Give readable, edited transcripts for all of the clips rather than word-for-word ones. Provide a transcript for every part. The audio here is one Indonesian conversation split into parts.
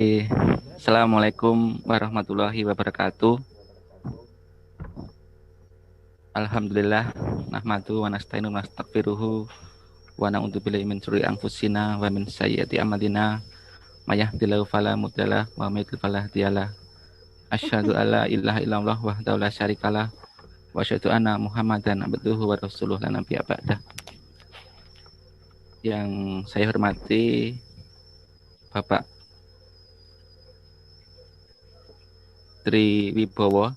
Assalamualaikum warahmatullahi wabarakatuh. Alhamdulillah nahmadu wa nasta'inu wa nastaghfiruhu wa na'udzu billahi min syururi anfusina wa min sayyiati a'malina may yahdihillahu fala mudhillalah wa may yudhlil fala hadiyalah. Asyhadu alla ilaha illallah wahdahu la syarikalah wa asyhadu anna Muhammadan abduhu wa rasuluh la nabiyya ba'dah. Yang saya hormati Bapak Tri Wibowo,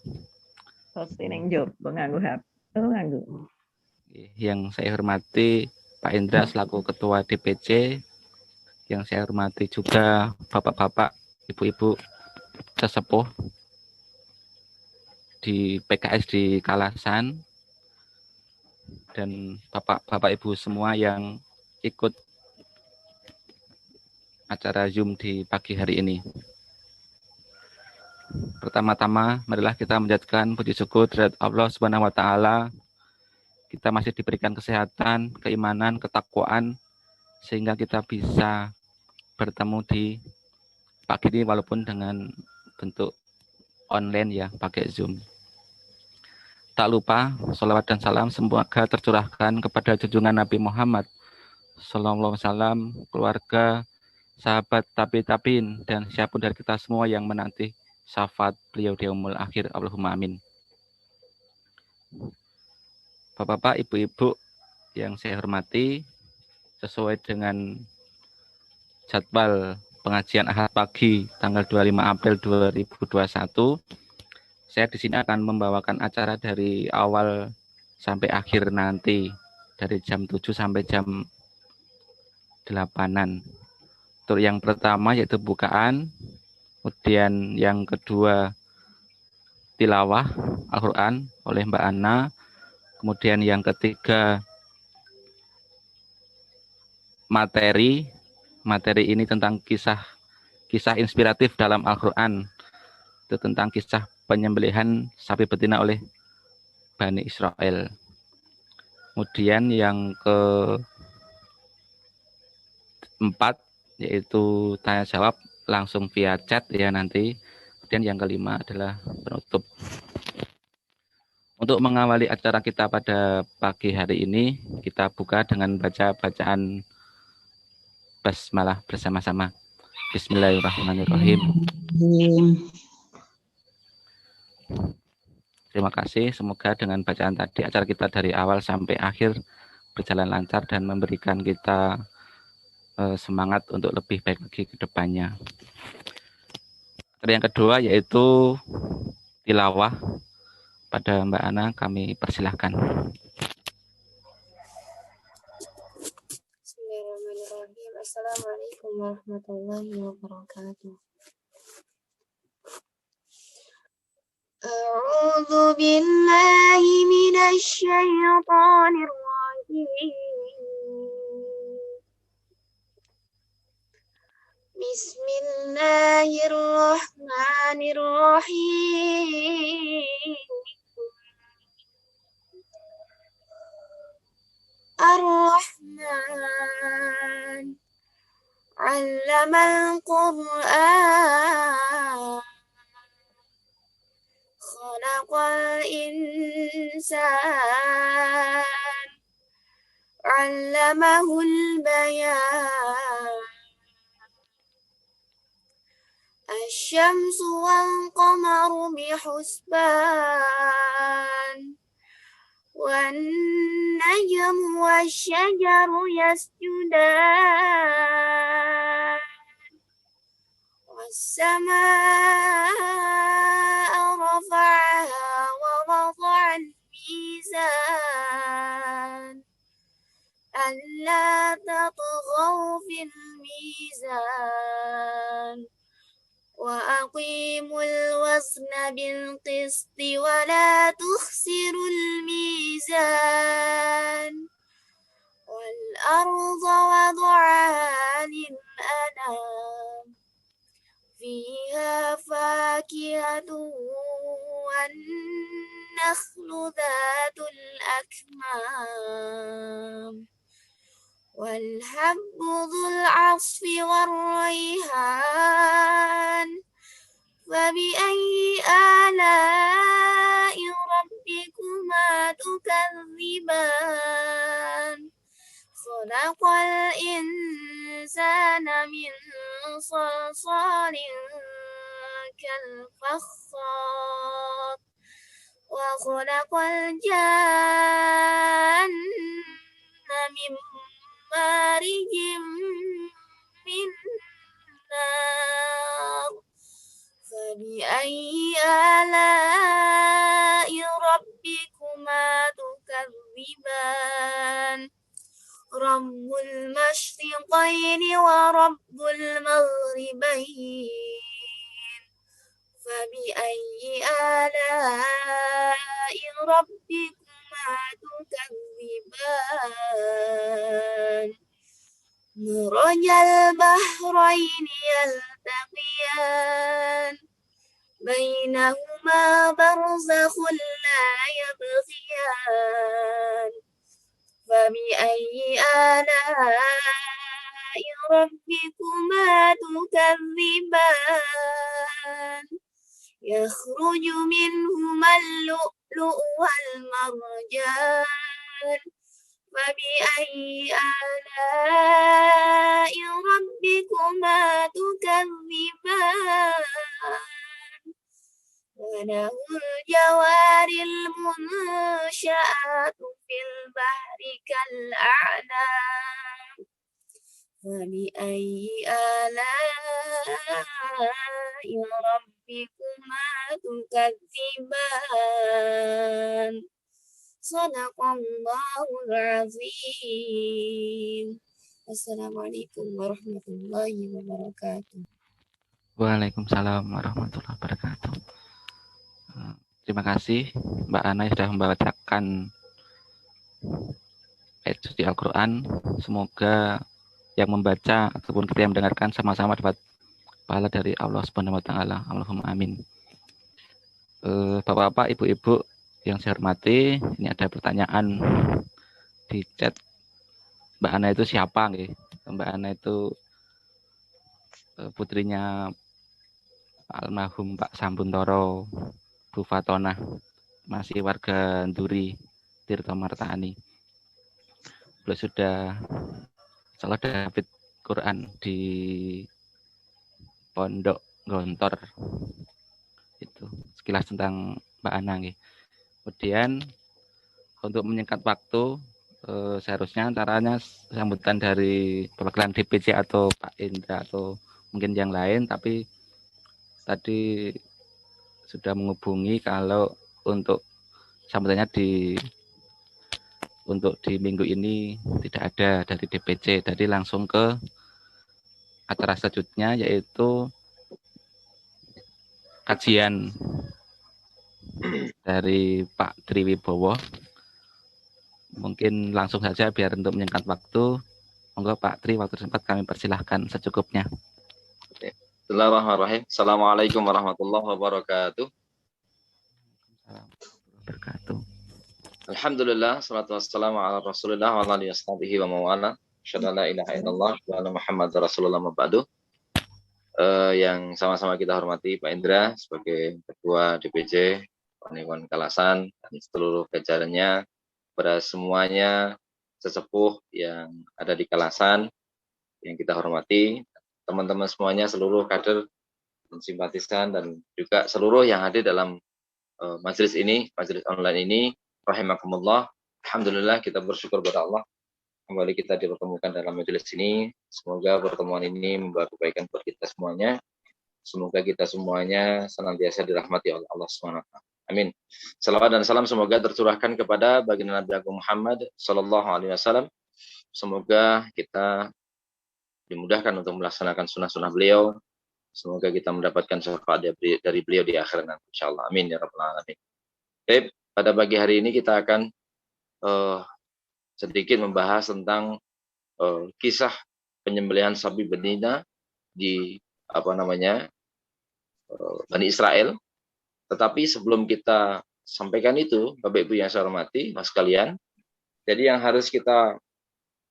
yang saya hormati Pak Indra selaku Ketua DPC, yang saya hormati juga Bapak-bapak, Ibu-ibu sesepuh di PKS di Kalasan, dan Bapak-bapak Ibu semua yang ikut acara Zoom di pagi hari ini. Pertama-tama, marilah kita menjadikan puji syukur terhadap Allah Subhanahu wa taala. Kita masih diberikan kesehatan, keimanan, ketakwaan sehingga kita bisa bertemu di pagi ini walaupun dengan bentuk online ya, pakai Zoom. Tak lupa, sholawat dan salam semoga tercurahkan kepada junjungan Nabi Muhammad sallallahu alaihi wasallam, keluarga, sahabat, tabi'in, dan siapapun dari kita semua yang menanti syafaat beliau di yaumul akhir. Allahumma amin. Bapak-bapak, ibu-ibu yang saya hormati, sesuai dengan jadwal pengajian Ahad pagi tanggal 25 April 2021, saya di sini akan membawakan acara dari awal sampai akhir nanti, dari jam 7 sampai jam 8-an. Untuk yang pertama yaitu bukaan, kemudian yang kedua tilawah Al-Quran oleh Mbak Ana, kemudian yang ketiga materi ini tentang kisah inspiratif dalam Al-Quran, itu tentang kisah penyembelihan sapi betina oleh Bani Israel. Kemudian yang keempat yaitu tanya jawab langsung via chat ya nanti. Kemudian yang kelima adalah penutup. Untuk mengawali acara kita pada pagi hari ini, kita buka dengan bacaan basmalah bersama-sama. Bismillahirrahmanirrahim. Terima kasih, semoga dengan bacaan tadi acara kita dari awal sampai akhir berjalan lancar dan memberikan kita semangat untuk lebih baik lagi ke depannya. Yang kedua yaitu tilawah. Pada Mbak Ana kami persilahkan. Bismillahirrahmanirrahim. Assalamualaikum warahmatullahi wabarakatuh. A'udzu billahi minasy syaithanir rajim. Bismillahirrahmanirrahim. Ar-Rahman 'allamal Qur'an khalaqal insan 'allamahul bayan asy-syamsu wal qamaru bihusban wan najmu wasyajaru yasjudan was-samaa'a rafa'aha wa wada'al mizan alla tatghaw fil mizan wa aqimul wazna bil qisti wa la tukhsirul mizan wal arda wada'aha lil anam fiha fakihatun wan nakhlu dhatul akmam wal habbu dhul 'asfi war rayhan فبأي آلاء ربكما تكذبان خلق الإنسان من صلصال كالفخار وخلق الجان من مارج من نار فبأي آلاء ربكما تكذبان رب المشرقين ورب المغربين فبأي آلاء ربكما تكذبان مرج البحرين يلتقيان بينهما برزخ لا يبغيان فبأي آلاء ربكما تكذبان يخرج منهما اللؤلؤ والمرجان فبأي آلاء ربكما تكذبان وله الجوار المنشآت في البحر كالأعلام فبأي آلاء ربكما تكذبان صدق الله العظيم. Assalamualaikum warahmatullahi wabarakatuh. Waalaikumsalam warahmatullahi wabarakatuh. Terima kasih Mbak Ana yang sudah membacakan ayat suci Al-Quran. Semoga yang membaca ataupun kita yang mendengarkan sama-sama dapat pahala dari Allah Subhanahu wa taala. Allahumma amin. Bapak-bapak, ibu-ibu yang saya hormati, ini ada pertanyaan di chat. Mbak Ana itu siapa nggih? Mbak Ana itu putrinya almarhum Pak Sambuntoro Bu Fatona, masih warga Duri, Tirto Martani. Beliau sudah salah David Quran di Pondok Gontor. Itu sekilas tentang Mbak Ana nggih. Kemudian untuk menyingkat waktu, seharusnya antaranya sambutan dari perwakilan DPC atau Pak Indra atau mungkin yang lain, tapi tadi sudah menghubungi kalau untuk sambutannya untuk di minggu ini tidak ada dari DPC, jadi langsung ke acara selanjutnya yaitu kajian dari Pak Triwibowo. Mungkin langsung saja biar untuk menyingkat waktu. Monggo Pak Tri, waktu sempat kami persilahkan secukupnya. Bismillahirrahmanirrahim. Assalamualaikum warahmatullahi wabarakatuh. Alhamdulillah, salatu wassalamu ala Rasulillah wa ala alihi wa mawala. Asyhadu an la ilaha illallah wa anna Muhammadar Rasulullah mabadu. Yang sama-sama kita hormati Pak Indra sebagai Ketua DPC Paniwan Kalasan dan seluruh jajarannya, pada semuanya sesepuh yang ada di Kalasan yang kita hormati, teman-teman semuanya, seluruh kader dan simpatisan dan juga seluruh yang hadir dalam majelis ini, majelis online ini, rahimakumullah. Alhamdulillah, kita bersyukur kepada Allah kembali kita dipertemukan dalam majelis ini. Semoga pertemuan ini membawa kebaikan buat kita semuanya. Semoga kita semuanya senantiasa dirahmati oleh Allah SWT. Amin. Salawat dan salam semoga tercurahkan kepada baginda Nabi Agung Muhammad Sallallahu Alaihi Wasallam. Semoga kita dimudahkan untuk melaksanakan sunnah-sunnah beliau. Semoga kita mendapatkan syafaat dari beliau di akhirat nanti, insyaallah. Amin ya rabbal alamin. Baik, pada pagi hari ini kita akan sedikit membahas tentang kisah penyembelihan sapi betina di Bani Israel. Tetapi sebelum kita sampaikan itu, Bapak Ibu yang saya hormati, Mas sekalian, jadi yang harus kita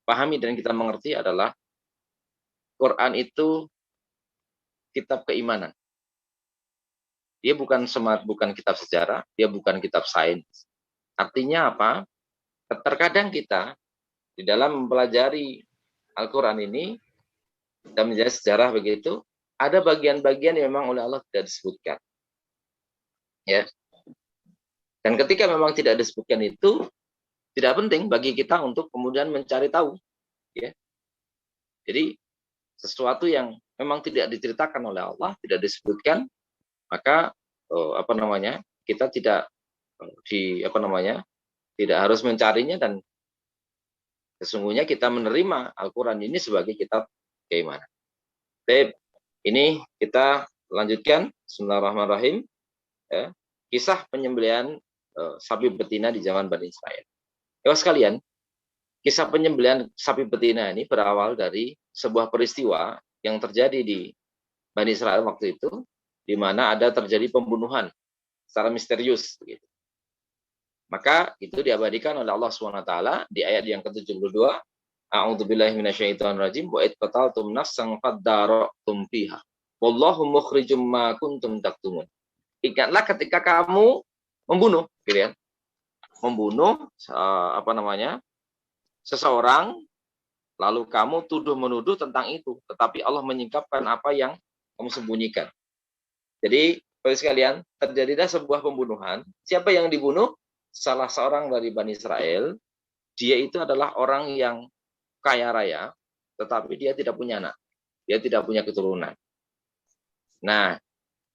pahami dan kita mengerti adalah Quran itu kitab keimanan. Dia bukan kitab sejarah, dia bukan kitab sains. Artinya apa? Terkadang kita di dalam mempelajari Al-Quran ini dan menjadi sejarah begitu, ada bagian-bagian yang memang oleh Allah tidak disebutkan. Ya. Dan ketika memang tidak disebutkan itu, tidak penting bagi kita untuk kemudian mencari tahu. Ya. Jadi sesuatu yang memang tidak diceritakan oleh Allah, tidak disebutkan, maka kita tidak tidak harus mencarinya, dan sesungguhnya kita menerima Al-Quran ini sebagai kitab keimanan. Baik, ini kita lanjutkan. Bismillahirrahmanirrahim. Ya, kisah penyembelihan sapi betina di zaman Bani Israel. Ya sekalian, kisah penyembelihan sapi betina ini berawal dari sebuah peristiwa yang terjadi di Bani Israel waktu itu, di mana ada terjadi pembunuhan secara misterius begitu. Maka itu diabadikan oleh Allah SWT di ayat yang ke-72. A'udzubillahi minasyaitonirrajim wa id qataltum nafsan fadara'tum fiha wallahu mukhrijum ma kuntum taktumun. Ingatlah ketika kamu membunuh, gitu ya. Membunuh seseorang, lalu kamu tuduh menuduh tentang itu, tetapi Allah menyingkapkan apa yang kamu sembunyikan. Jadi, Bapak sekalian, terjadilah sebuah pembunuhan. Siapa yang dibunuh? Salah seorang dari Bani Israel. Dia itu adalah orang yang kaya raya, tetapi dia tidak punya anak. Dia tidak punya keturunan. Nah,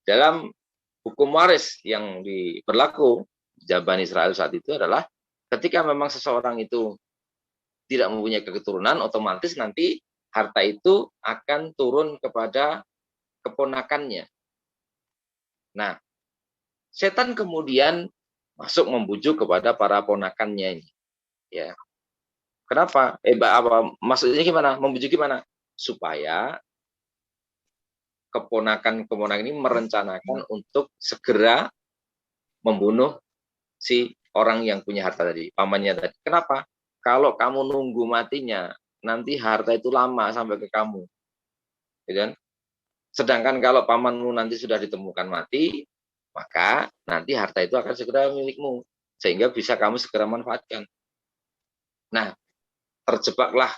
dalam hukum waris yang berlaku di Bani Israel saat itu adalah ketika memang seseorang itu tidak mempunyai keturunan, otomatis nanti harta itu akan turun kepada keponakannya. Nah, setan kemudian masuk membujuk kepada para ponakannya ini. Ya. Kenapa? Maksudnya gimana? Membujuk gimana? Supaya keponakan ini merencanakan untuk segera membunuh si orang yang punya harta tadi, pamannya tadi. Kenapa? Kalau kamu nunggu matinya, nanti harta itu lama sampai ke kamu. Ya, sedangkan kalau pamanmu nanti sudah ditemukan mati, maka nanti harta itu akan segera milikmu, sehingga bisa kamu segera manfaatkan. Nah, terjebaklah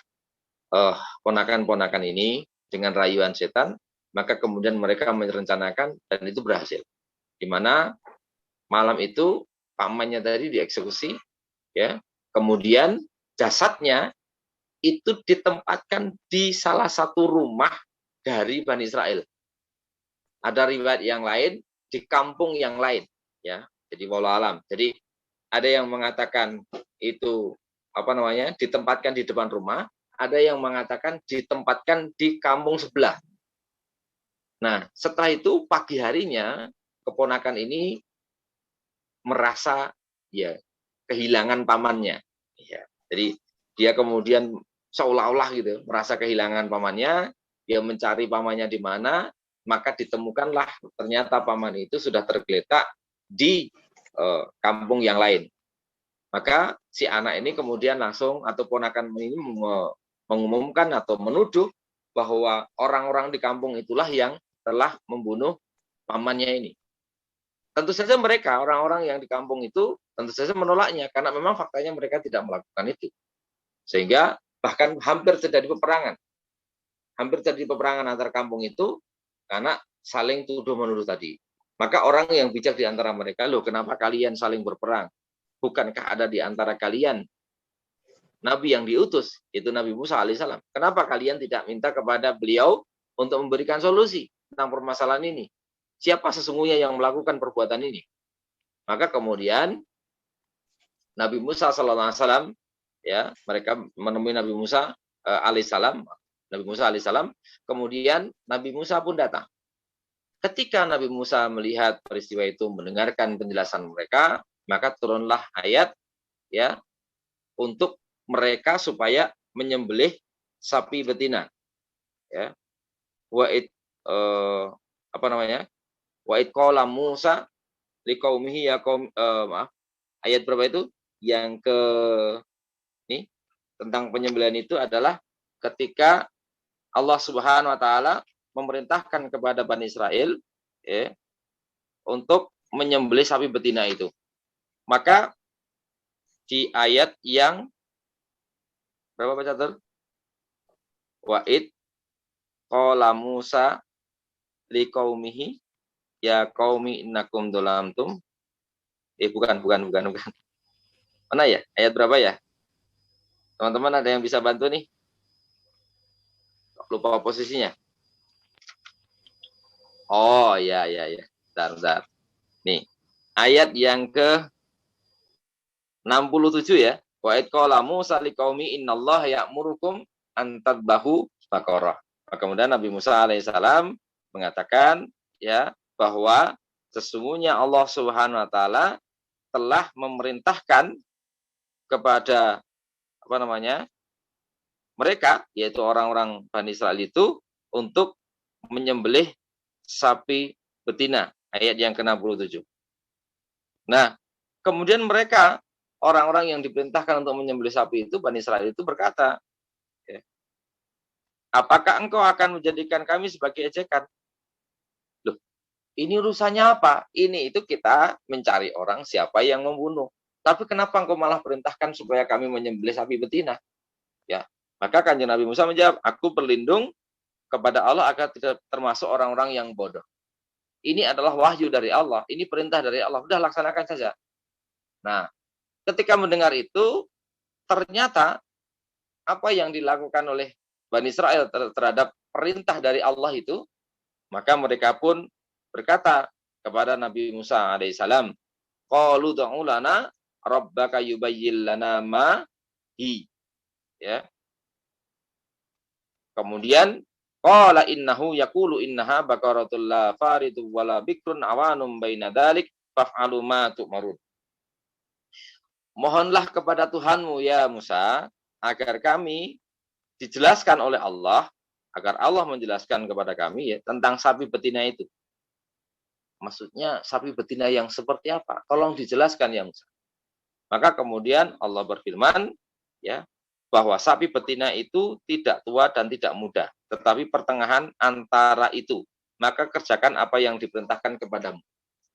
ponakan-ponakan ini dengan rayuan setan, maka kemudian mereka merencanakan, dan itu berhasil. Di mana malam itu pamannya tadi dieksekusi, ya. Kemudian jasadnya itu ditempatkan di salah satu rumah dari Bani Israel. Ada riwayat yang lain di kampung yang lain, ya. Jadi wallahu alam. Jadi ada yang mengatakan itu ditempatkan di depan rumah, ada yang mengatakan ditempatkan di kampung sebelah. Nah, setelah itu pagi harinya keponakan ini merasa ya kehilangan pamannya. Ya, jadi dia kemudian seolah-olah gitu merasa kehilangan pamannya, dia mencari pamannya di mana, maka ditemukanlah ternyata paman itu sudah tergeletak di kampung yang lain. Maka si anak ini kemudian langsung, atau ponakan ini mengumumkan atau menuduh bahwa orang-orang di kampung itulah yang telah membunuh pamannya ini. Tentu saja mereka, orang-orang yang di kampung itu, tentu saja menolaknya, karena memang faktanya mereka tidak melakukan itu. Sehingga bahkan hampir terjadi peperangan. Hampir terjadi peperangan antar kampung itu, karena saling tuduh-menuduh tadi. Maka orang yang bijak di antara mereka, loh kenapa kalian saling berperang? Bukankah ada di antara kalian Nabi yang diutus, itu Nabi Musa alaihissalam. Kenapa kalian tidak minta kepada beliau untuk memberikan solusi tentang permasalahan ini? Siapa sesungguhnya yang melakukan perbuatan ini? Maka kemudian Nabi Musa SAW, ya, mereka menemui Nabi Musa alaihissalam. Nabi Musa alaihissalam. Kemudian Nabi Musa pun datang. Ketika Nabi Musa melihat peristiwa itu, mendengarkan penjelasan mereka, maka turunlah ayat, ya, untuk mereka supaya menyembelih sapi betina. Ya. Wa id qala Musa liqaumihi ya qaum, ayat berapa itu? Yang ke ini tentang penyembelihan itu adalah ketika Allah Subhanahu wa taala memerintahkan kepada Bani Israel, ya, untuk menyembelih sapi betina itu. Maka di ayat yang berapa Pak Catur? Wa'id qala Musa liqaumihi ya qaumi innakum dolamtum. Bukan. Mana ya? Ayat berapa ya? Teman-teman ada yang bisa bantu nih? Lupa posisinya. Oh, ya. Bentar. Nih, ayat yang ke 67 ya. Wa'id qala Musa liqaumi innallaha ya'murukum an tadbahu baqarah. Kemudian Nabi Musa alaihissalam mengatakan ya bahwa sesungguhnya Allah Subhanahu wa taala telah memerintahkan kepada mereka, yaitu orang-orang Bani Israel itu, untuk menyembelih sapi betina. Ayat yang ke-67. Nah, kemudian mereka, orang-orang yang diperintahkan untuk menyembelih sapi itu, Bani Israel itu berkata, apakah engkau akan menjadikan kami sebagai ejekan? Loh, ini urusannya apa? Ini itu kita mencari orang siapa yang membunuh. Tapi kenapa engkau malah perintahkan supaya kami menyembelih sapi betina? Ya, maka Kanjeng Nabi Musa menjawab, aku berlindung kepada Allah agar tidak termasuk orang-orang yang bodoh. Ini adalah wahyu dari Allah, ini perintah dari Allah, udah laksanakan saja. Nah, ketika mendengar itu, ternyata apa yang dilakukan oleh Bani Israel terhadap perintah dari Allah itu, maka mereka pun berkata kepada Nabi Musa alaihissalam, qalu du'u lana rabbaka yubayyin lana ma hi. Ya. Kemudian qala innahu yaqulu innaha baqaratul la faridu wala bikrun awanum baina dzalik faf'alu ma tu'marun. Mohonlah kepada Tuhanmu ya Musa agar kami dijelaskan oleh Allah, agar Allah menjelaskan kepada kami ya tentang sapi betina itu. Maksudnya sapi betina yang seperti apa? Tolong dijelaskan ya Musa. Maka kemudian Allah berfirman ya bahwa sapi betina itu tidak tua dan tidak muda, tetapi pertengahan antara itu. Maka kerjakan apa yang diperintahkan kepadamu.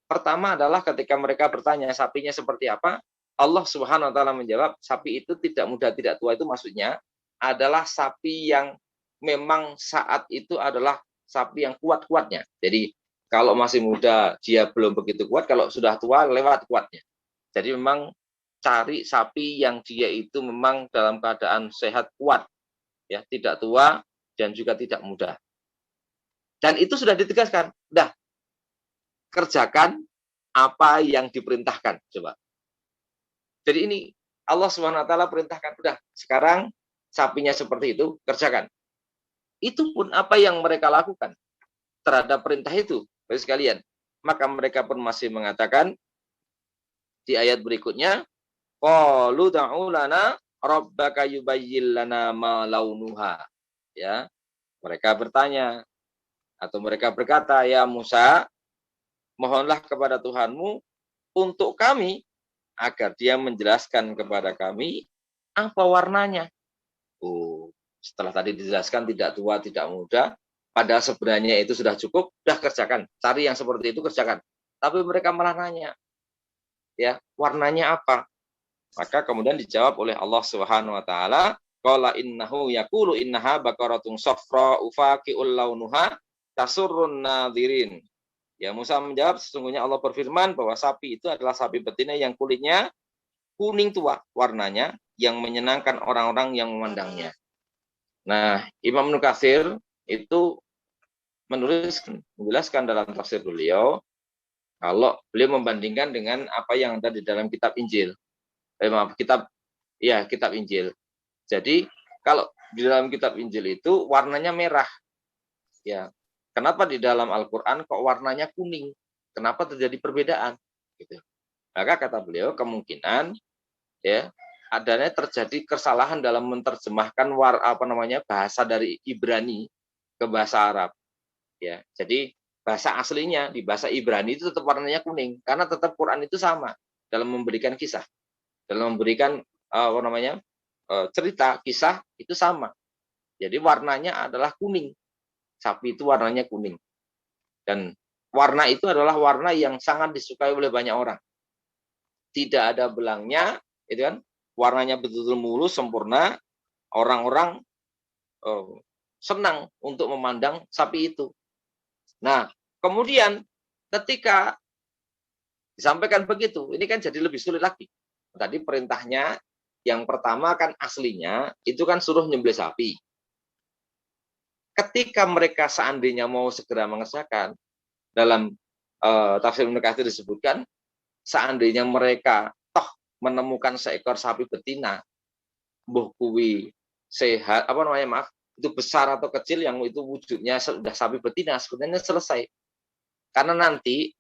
Pertama adalah ketika mereka bertanya sapinya seperti apa, Allah Subhanahu wa taala menjawab, sapi itu tidak muda, tidak tua itu maksudnya adalah sapi yang memang saat itu adalah sapi yang kuat-kuatnya. Jadi kalau masih muda dia belum begitu kuat, kalau sudah tua lewat kuatnya. Jadi memang cari sapi yang dia itu memang dalam keadaan sehat kuat, ya tidak tua dan juga tidak muda. Dan itu sudah ditegaskan, udah kerjakan apa yang diperintahkan, coba. Jadi ini Allah Subhanahu wa taala perintahkan, udah sekarang sapinya seperti itu, kerjakan. Itu pun apa yang mereka lakukan terhadap perintah itu, Bapak sekalian. Maka mereka pun masih mengatakan di ayat berikutnya, qalu da'u lana rabbaka yubayyin lana ma launuha. Ya. Mereka bertanya atau mereka berkata, ya Musa, mohonlah kepada Tuhanmu untuk kami agar dia menjelaskan kepada kami apa warnanya. Setelah tadi dijelaskan tidak tua, tidak muda, padahal sebenarnya itu sudah cukup, sudah kerjakan. Cari yang seperti itu, kerjakan. Tapi mereka malah nanya, ya warnanya apa? Maka kemudian dijawab oleh Allah Subhanahu wa taala, qala innahu yaqulu innaha baqaratun safra ufaqi'ul launuha tasurrun nadhirin. Ya Musa menjawab, sesungguhnya Allah berfirman bahwa sapi itu adalah sapi betina yang kulitnya kuning tua warnanya, yang menyenangkan orang-orang yang memandangnya. Nah, Imam Ibnu Katsir itu menjelaskan dalam tafsir beliau, kalau beliau membandingkan dengan apa yang ada di dalam kitab Injil. Kitab Injil. Jadi kalau di dalam kitab Injil itu warnanya merah. Ya. Kenapa di dalam Al-Qur'an kok warnanya kuning? Kenapa terjadi perbedaan? Gitu. Maka kata beliau kemungkinan ya adanya terjadi kesalahan dalam menerjemahkan bahasa dari Ibrani ke bahasa Arab. Ya. Jadi bahasa aslinya di bahasa Ibrani itu tetap warnanya kuning karena tetap Quran itu sama dalam memberikan kisah. Dalam memberikan cerita kisah itu sama. Jadi warnanya adalah kuning. Sapi itu warnanya kuning. Dan warna itu adalah warna yang sangat disukai oleh banyak orang. Tidak ada belangnya, itu kan, warnanya betul-betul mulus, sempurna. Orang-orang senang untuk memandang sapi itu. Nah, kemudian ketika disampaikan begitu, ini kan jadi lebih sulit lagi. Tadi perintahnya yang pertama kan aslinya itu kan suruh nyembelih sapi. Ketika mereka seandainya mau segera mengerjakan, dalam tafsir Ibnu Katsir disebutkan, seandainya mereka toh menemukan seekor sapi betina, mbuh kuwi sehat, itu besar atau kecil, yang itu wujudnya sudah sapi betina, sebenarnya selesai. Karena nanti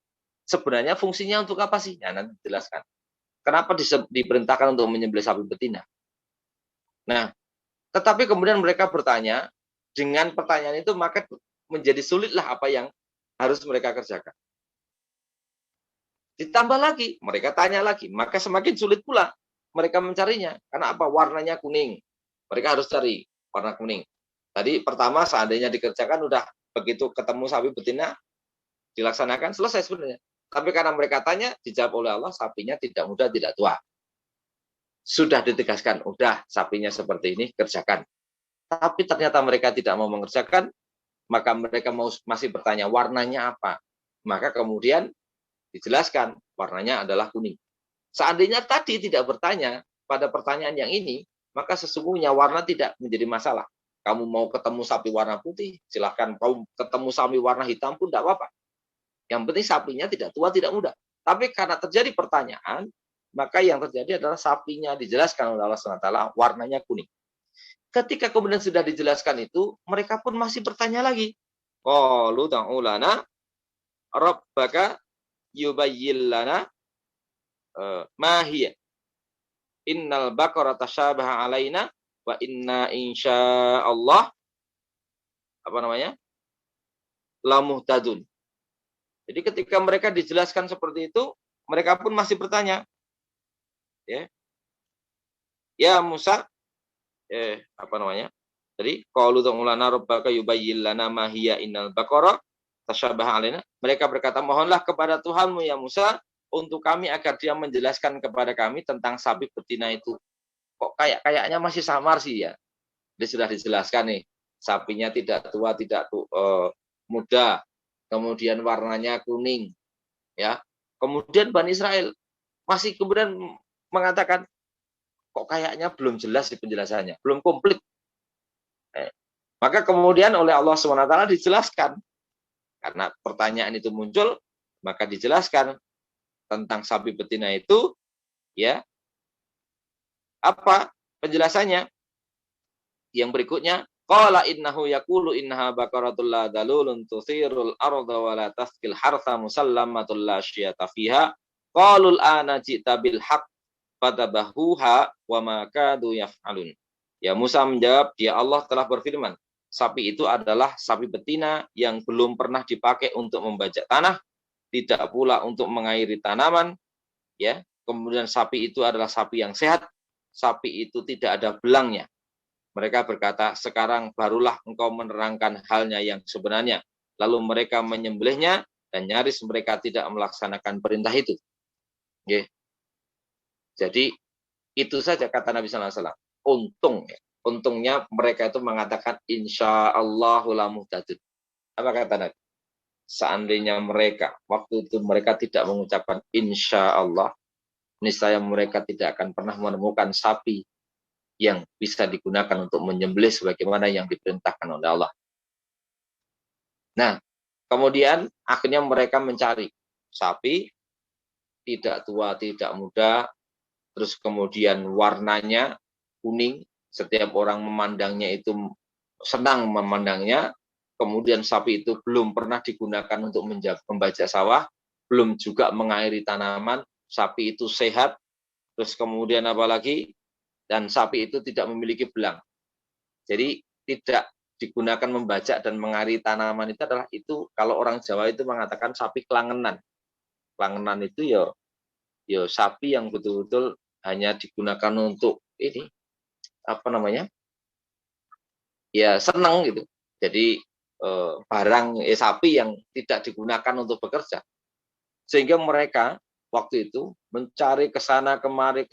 sebenarnya fungsinya untuk apa sih? Ya, nanti dijelaskan. Kenapa diperintahkan untuk menyembelih sapi betina? Nah, tetapi kemudian mereka bertanya, dengan pertanyaan itu maka menjadi sulitlah apa yang harus mereka kerjakan. Ditambah lagi, mereka tanya lagi, maka semakin sulit pula mereka mencarinya. Karena apa? Warnanya kuning. Mereka harus cari warna kuning. Tadi pertama seandainya dikerjakan, udah begitu ketemu sapi betina, dilaksanakan, selesai sebenarnya. Tapi karena mereka tanya, dijawab oleh Allah, sapinya tidak muda, tidak tua. Sudah ditegaskan, udah sapinya seperti ini, kerjakan. Tapi ternyata mereka tidak mau mengerjakan, maka mereka masih bertanya, warnanya apa? Maka kemudian dijelaskan, warnanya adalah kuning. Seandainya tadi tidak bertanya pada pertanyaan yang ini, maka sesungguhnya warna tidak menjadi masalah. Kamu mau ketemu sapi warna putih, silahkan. Kamu ketemu sapi warna hitam pun tidak apa-apa. Yang penting sapinya tidak tua, tidak muda. Tapi karena terjadi pertanyaan, maka yang terjadi adalah sapinya dijelaskan oleh Allah SWT, warnanya kuning. Ketika kemudian sudah dijelaskan itu, mereka pun masih bertanya lagi. Qalu ta'u lana rabbaka yubayyin lana ma hiya. Innal baqara tasyabaha alaina wa inna insyaallah lamuhtadun. Jadi ketika mereka dijelaskan seperti itu, mereka pun masih bertanya. Ya Musa, Jadi qalu ta'ulana rabbaka yubayyin lana ma hiya innal baqara tasyabaha alaina. Mereka berkata, mohonlah kepada Tuhanmu ya Musa untuk kami agar dia menjelaskan kepada kami tentang sapi betina itu. Kok kayaknya masih samar sih ya. Dia sudah dijelaskan nih, sapinya tidak tua, tidak muda, kemudian warnanya kuning, ya. Kemudian Bani Israel masih kemudian mengatakan, kok kayaknya belum jelas di penjelasannya, belum komplit. Maka kemudian oleh Allah SWT dijelaskan, karena pertanyaan itu muncul, maka dijelaskan tentang sapi betina itu, ya. Apa penjelasannya? Yang berikutnya, qala innahu yaqulu innaha baqaratul la dalulun tusirul arda wa la tasqil hartha musallamatul la syiyata fiha. Qalul ana ji'ta bil haqq fatabahuha wa ma kadu yaf'alun. Ya Musa menjawab, dia Allah telah berfirman, sapi itu adalah sapi betina yang belum pernah dipakai untuk membajak tanah, tidak pula untuk mengairi tanaman, ya. Kemudian sapi itu adalah sapi yang sehat, sapi itu tidak ada belangnya. Mereka berkata, sekarang barulah engkau menerangkan halnya yang sebenarnya. Lalu mereka menyembelihnya dan nyaris mereka tidak melaksanakan perintah itu. Okay. Jadi itu saja kata Nabi SAW. Untungnya mereka itu mengatakan insyaallahu lamuhtadun. Apa kata Nabi? Seandainya mereka waktu itu mereka tidak mengucapkan insyaallah, niscaya mereka tidak akan pernah menemukan sapi yang bisa digunakan untuk menyembelih sebagaimana yang diperintahkan oleh Allah. Nah, kemudian akhirnya mereka mencari sapi tidak tua, tidak muda, terus kemudian warnanya kuning, setiap orang memandangnya itu senang memandangnya, kemudian sapi itu belum pernah digunakan untuk membajak sawah, belum juga mengairi tanaman, sapi itu sehat, terus kemudian apalagi, dan sapi itu tidak memiliki belang. Jadi tidak digunakan membajak dan mengairi tanaman itu adalah itu, kalau orang Jawa itu mengatakan sapi kelangenan. Kelangenan itu ya sapi yang betul-betul hanya digunakan untuk ini, ya senang gitu. Jadi barang sapi yang tidak digunakan untuk bekerja. Sehingga mereka waktu itu mencari ke sana kemari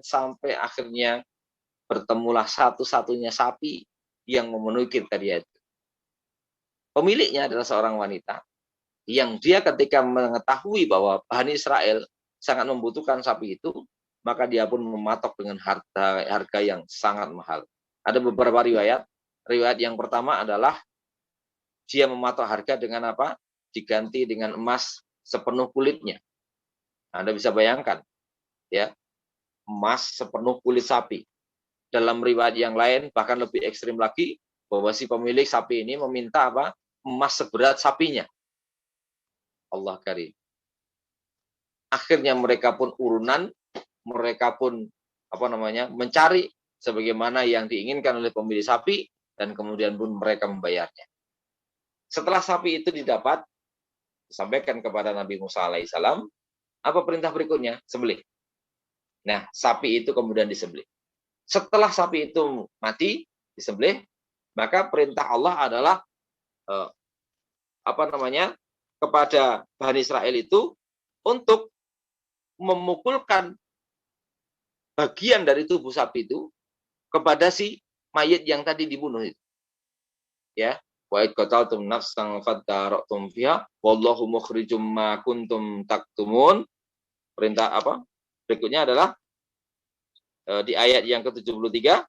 sampai akhirnya bertemulah satu-satunya sapi yang memenuhi kriteria itu. Pemiliknya adalah seorang wanita yang dia ketika mengetahui bahwa Bani Israel sangat membutuhkan sapi itu, maka dia pun mematok dengan harga yang sangat mahal. Ada beberapa riwayat. Riwayat yang pertama adalah dia mematok harga dengan apa? Diganti dengan emas sepenuh kulitnya. Anda bisa bayangkan, ya, emas sepenuh kulit sapi. Dalam riwayat yang lain bahkan lebih ekstrim lagi, bahwa si pemilik sapi ini meminta apa? Emas seberat sapinya. Allah karim. Akhirnya mereka pun urunan, mereka pun mencari sebagaimana yang diinginkan oleh pemilik sapi, dan kemudian pun mereka membayarnya. Setelah sapi itu didapat, disampaikan kepada Nabi Musa alaihissalam, apa perintah berikutnya? Sembelih. Nah, sapi itu kemudian disembelih. Setelah sapi itu mati, disembelih, maka perintah Allah adalah kepada Bani Israel itu untuk memukulkan bagian dari tubuh sapi itu kepada si mayit yang tadi dibunuh itu. Ya, wa id qataltum nafsan fadara'tum fiha wallahu mukhrijum ma kuntum taktumun. Perintah apa? Berikutnya adalah di ayat yang ke-73,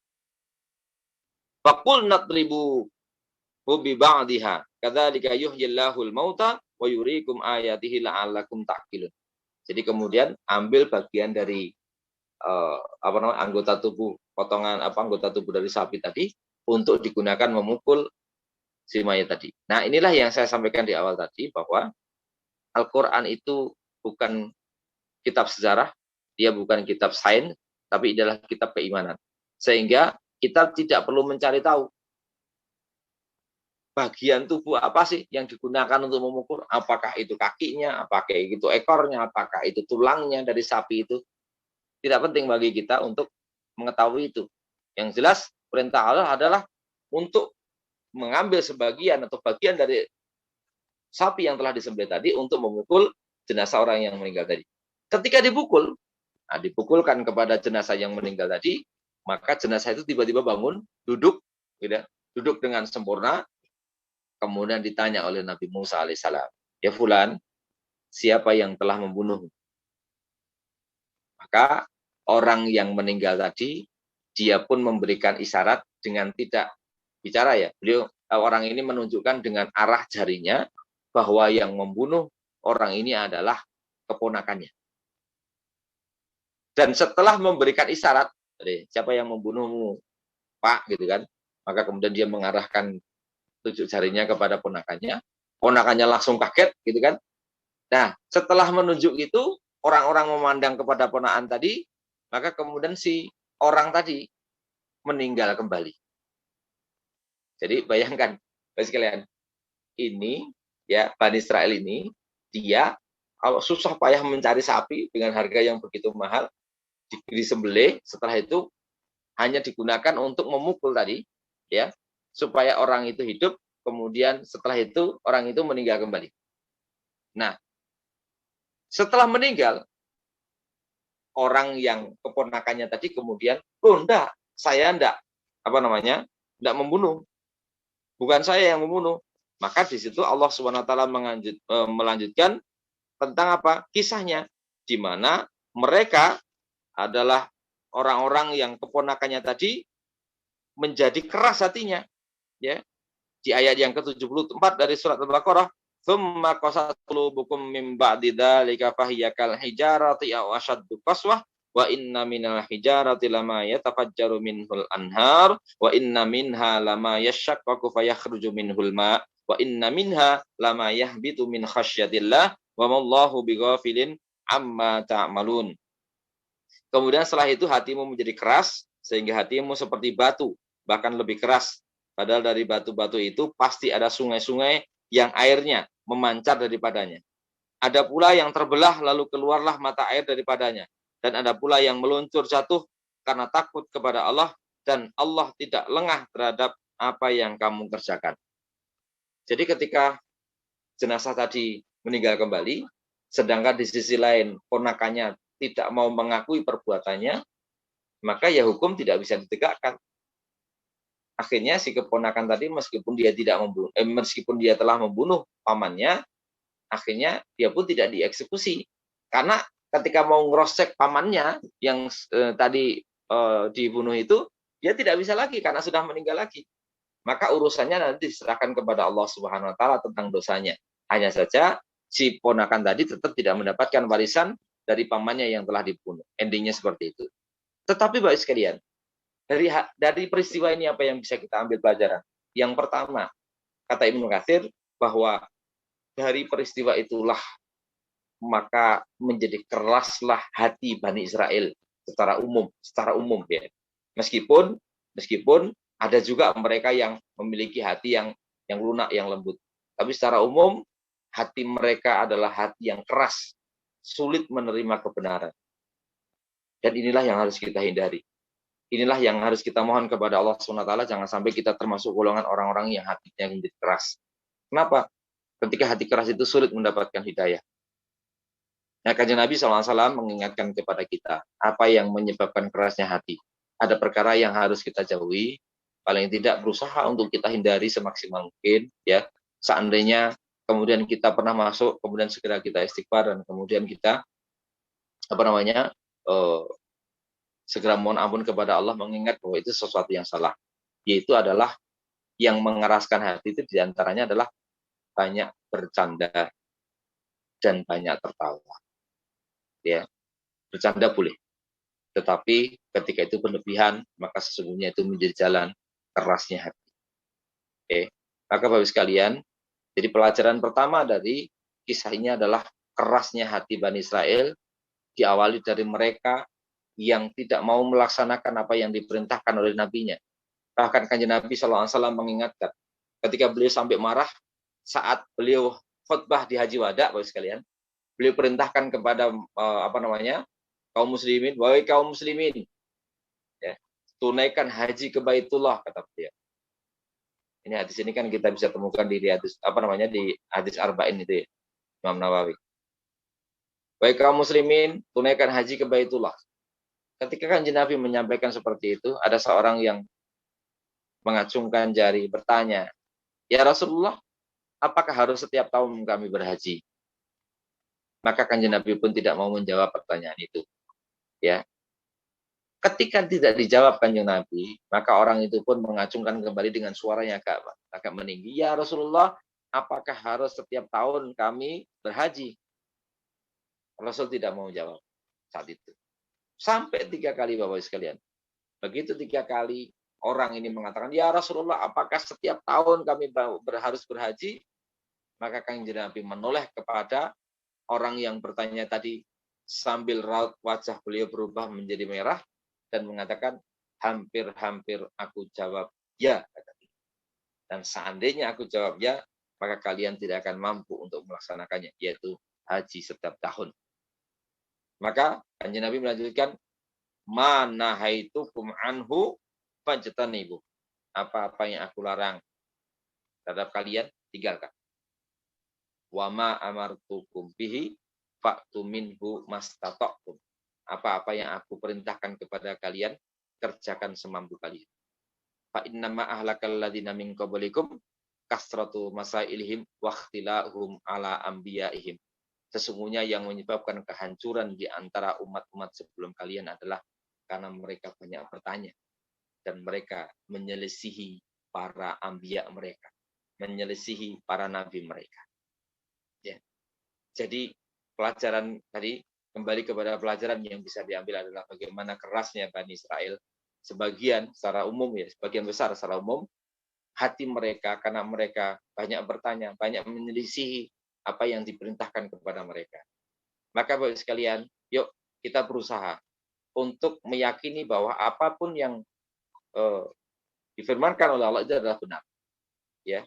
faqul nadribu bi ba'dihha kadzalika yuhyillahu al-mauta wa yuriikum ayatihi la'allakum ta'qilun. Jadi kemudian ambil bagian dari anggota tubuh, potongan anggota tubuh dari sapi tadi untuk digunakan memukul si mayat tadi. Nah, inilah yang saya sampaikan di awal tadi, bahwa Al-Quran itu bukan kitab sejarah, dia bukan kitab sains, tapi adalah kitab keimanan. Sehingga kita tidak perlu mencari tahu bagian tubuh apa sih yang digunakan untuk memukul, apakah itu kakinya, apakah itu ekornya, apakah itu tulangnya dari sapi itu. Tidak penting bagi kita untuk mengetahui itu. Yang jelas perintah Allah adalah untuk mengambil sebagian atau bagian dari sapi yang telah disembelih tadi untuk memukul jenazah orang yang meninggal tadi. Ketika dipukulkan kepada jenazah yang meninggal tadi, maka jenazah itu tiba-tiba bangun, duduk dengan sempurna. Kemudian ditanya oleh Nabi Musa alaihissalam, ya fulan, siapa yang telah membunuhmu? Maka orang yang meninggal tadi, dia pun memberikan isyarat dengan tidak bicara, ya. Orang ini menunjukkan dengan arah jarinya bahwa yang membunuh orang ini adalah keponakannya. Dan setelah memberikan isyarat, siapa yang membunuhmu, Pak, gitu kan? Maka kemudian dia mengarahkan tunjuk jarinya kepada ponakannya. Ponakannya langsung kaget, gitu kan? Nah, setelah menunjuk itu, orang-orang memandang kepada ponakan tadi, maka kemudian si orang tadi meninggal kembali. Jadi bayangkan, Bapak sekalian, ini ya Bani Israel ini, dia kalau susah payah mencari sapi dengan harga yang begitu mahal, disembelih, setelah itu hanya digunakan untuk memukul tadi, ya, supaya orang itu hidup, kemudian setelah itu orang itu meninggal kembali. Nah, setelah meninggal, orang yang keponakannya tadi kemudian, enggak, saya enggak membunuh. Bukan saya yang membunuh. Maka di situ Allah SWT melanjutkan tentang apa? Kisahnya, di mana mereka adalah orang-orang yang keponakannya tadi menjadi keras hatinya, ya. Di ayat yang ke-74 dari surat Al-Baqarah, "Tsumma qasat qulubukum min ba'di dzalika fahiya kal hijarati aw ashaddu qaswah wa inna minal hijarati lama yatafajjaru minhul anhar wa inna minha lama yashaqqaqu fayakhruju minhul ma wa inna minha lama yahbitu min khasyatillah wa mallahu bighafilin amma ta'malun." Kemudian setelah itu hatimu menjadi keras sehingga hatimu seperti batu, bahkan lebih keras. Padahal dari batu-batu itu pasti ada sungai-sungai yang airnya memancar daripadanya. Ada pula yang terbelah lalu keluarlah mata air daripadanya. Dan ada pula yang meluncur jatuh karena takut kepada Allah, dan Allah tidak lengah terhadap apa yang kamu kerjakan. Jadi ketika jenazah tadi meninggal kembali, sedangkan di sisi lain ponakannya tidak mau mengakui perbuatannya, maka ya hukum tidak bisa ditegakkan. Akhirnya si keponakan tadi meskipun dia telah membunuh pamannya, akhirnya dia pun tidak dieksekusi. Karena ketika mau ngerosek pamannya yang tadi dibunuh itu, dia tidak bisa lagi karena sudah meninggal lagi. Maka urusannya nanti diserahkan kepada Allah Subhanahu wa taala tentang dosanya. Hanya saja si ponakan tadi tetap tidak mendapatkan warisan dari pamannya yang telah dibunuh. Endingnya seperti itu. Tetapi Bapak sekalian, dari peristiwa ini apa yang bisa kita ambil pelajaran? Yang pertama, kata Ibnu Katsir bahwa dari peristiwa itulah maka menjadi keraslah hati Bani Israel secara umum ya. Meskipun ada juga mereka yang memiliki hati yang lunak, yang lembut. Tapi secara umum hati mereka adalah hati yang keras, sulit menerima kebenaran. Dan inilah yang harus kita hindari. Inilah yang harus kita mohon kepada Allah SWT, jangan sampai kita termasuk golongan orang-orang yang hatinya menjadi keras. Kenapa? Ketika hati keras itu sulit mendapatkan hidayah. Nah, Kanjeng Nabi SAW mengingatkan kepada kita, apa yang menyebabkan kerasnya hati. Ada perkara yang harus kita jauhi, paling tidak berusaha untuk kita hindari semaksimal mungkin. Ya, seandainya kemudian kita pernah masuk, kemudian segera kita istighfar, dan kemudian kita segera mohon ampun kepada Allah, mengingat bahwa itu sesuatu yang salah. Yaitu adalah yang mengeraskan hati itu diantaranya adalah banyak bercanda dan banyak tertawa. Ya, bercanda boleh, tetapi ketika itu berlebihan, maka sesungguhnya itu menjadi jalan kerasnya hati. Oke, maka Bapak sekalian, jadi pelajaran pertama dari kisah ini adalah kerasnya hati Bani Israel, diawali dari mereka yang tidak mau melaksanakan apa yang diperintahkan oleh nabinya. Bahkan Kanjeng Nabi SAW mengingatkan, ketika beliau sampai marah saat beliau khutbah di Haji Wada, Bapak sekalian, beliau perintahkan kepada kaum muslimin, wahai kaum muslimin, ya, tunaikan haji ke Baitullah, kata beliau. Ini hadis ini kan kita bisa temukan di hadis di hadis Arba'in itu ya, Imam Nawawi. Wahai kaum muslimin, tunaikan haji ke Baitullah. Ketika Kanjeng Nabi menyampaikan seperti itu, ada seorang yang mengacungkan jari bertanya, "Ya Rasulullah, apakah harus setiap tahun kami berhaji?" Maka Kanjeng Nabi pun tidak mau menjawab pertanyaan itu. Ya. Ketika tidak dijawab Kanjeng Nabi, maka orang itu pun mengacungkan kembali dengan suaranya agak meninggi, "Ya Rasulullah, apakah harus setiap tahun kami berhaji?" Rasul tidak mau jawab saat itu. Sampai 3 kali Bapak sekalian. Begitu 3 kali orang ini mengatakan, "Ya Rasulullah, apakah setiap tahun kami harus berhaji?" Maka Kanjeng Nabi menoleh kepada orang yang bertanya tadi, sambil raut wajah beliau berubah menjadi merah dan mengatakan, "Hampir-hampir aku jawab ya." Dan seandainya aku jawab ya, maka kalian tidak akan mampu untuk melaksanakannya, yaitu haji setiap tahun. Maka Kanjeng Nabi melanjutkan, "Mana haitukum anhu fajtanibu." Apa-apa yang aku larang terhadap kalian, tinggalkan. Wa ma amartukum bihi fa'tu minhu mastata'tum. Apa-apa yang aku perintahkan kepada kalian, kerjakan semampu kalian. Fa innama ahlakal ladzina min qablikum kasratu masailihim wa ikhtilahum ala anbiya'ihim. Sesungguhnya yang menyebabkan kehancuran di antara umat-umat sebelum kalian adalah karena mereka banyak bertanya dan mereka menyelisihi para anbiya mereka, menyelisihi para nabi mereka. Ya. Jadi pelajaran tadi, kembali kepada pelajaran yang bisa diambil adalah bagaimana kerasnya Bani Israel. Sebagian secara umum ya, sebagian besar secara umum, hati mereka karena mereka banyak bertanya, banyak menyelisihi apa yang diperintahkan kepada mereka. Maka Bapak sekalian, yuk kita berusaha untuk meyakini bahwa apapun yang difirmankan oleh Allah itu adalah benar. Ya.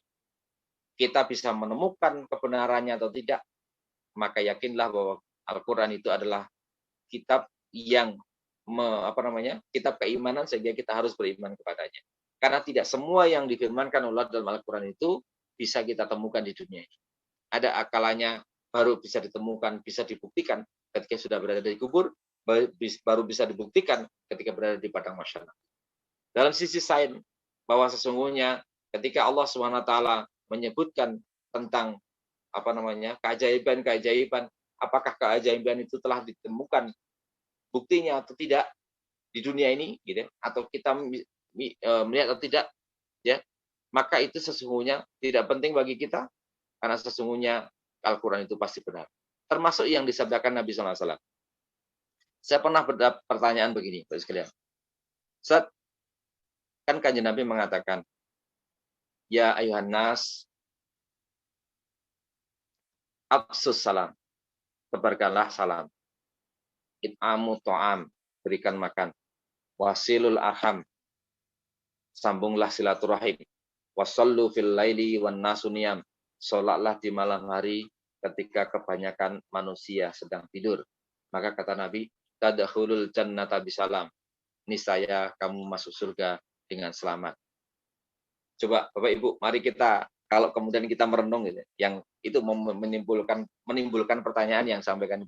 Kita bisa menemukan kebenarannya atau tidak, maka yakinlah bahwa Al-Quran itu adalah kitab yang kitab keimanan, sehingga kita harus beriman kepadanya. Karena tidak semua yang difirmankan oleh dalam Al-Quran itu bisa kita temukan di dunia ini. Ada akalanya baru bisa ditemukan, bisa dibuktikan ketika sudah berada di kubur, baru bisa dibuktikan ketika berada di padang mahsyar. Dalam sisi sains, bahwa sesungguhnya ketika Allah SWT menyebutkan tentang keajaiban-keajaiban, apakah keajaiban itu telah ditemukan buktinya atau tidak di dunia ini, gitu, atau kita melihat atau tidak, ya, maka itu sesungguhnya tidak penting bagi kita, karena sesungguhnya Al-Quran itu pasti benar. Termasuk yang disabdakan Nabi SAW. Saya pernah berdapat pertanyaan begini, Bapak sekalian. Ustaz, kan Kanjeng Nabi mengatakan, ya ayuhan nas, absus salam, tebarkanlah salam. It'amu to'am, berikan makan. Wasilul arham, sambunglah silaturahim. Wasallu fil laili wan nasuniyam, sholatlah di malam hari ketika kebanyakan manusia sedang tidur. Maka kata Nabi, tadkhulul jannata bisalam, niscaya kamu masuk surga dengan selamat. Coba Bapak Ibu, mari kita, kalau kemudian kita merenung gitu, yang itu menimbulkan pertanyaan yang sampaikan.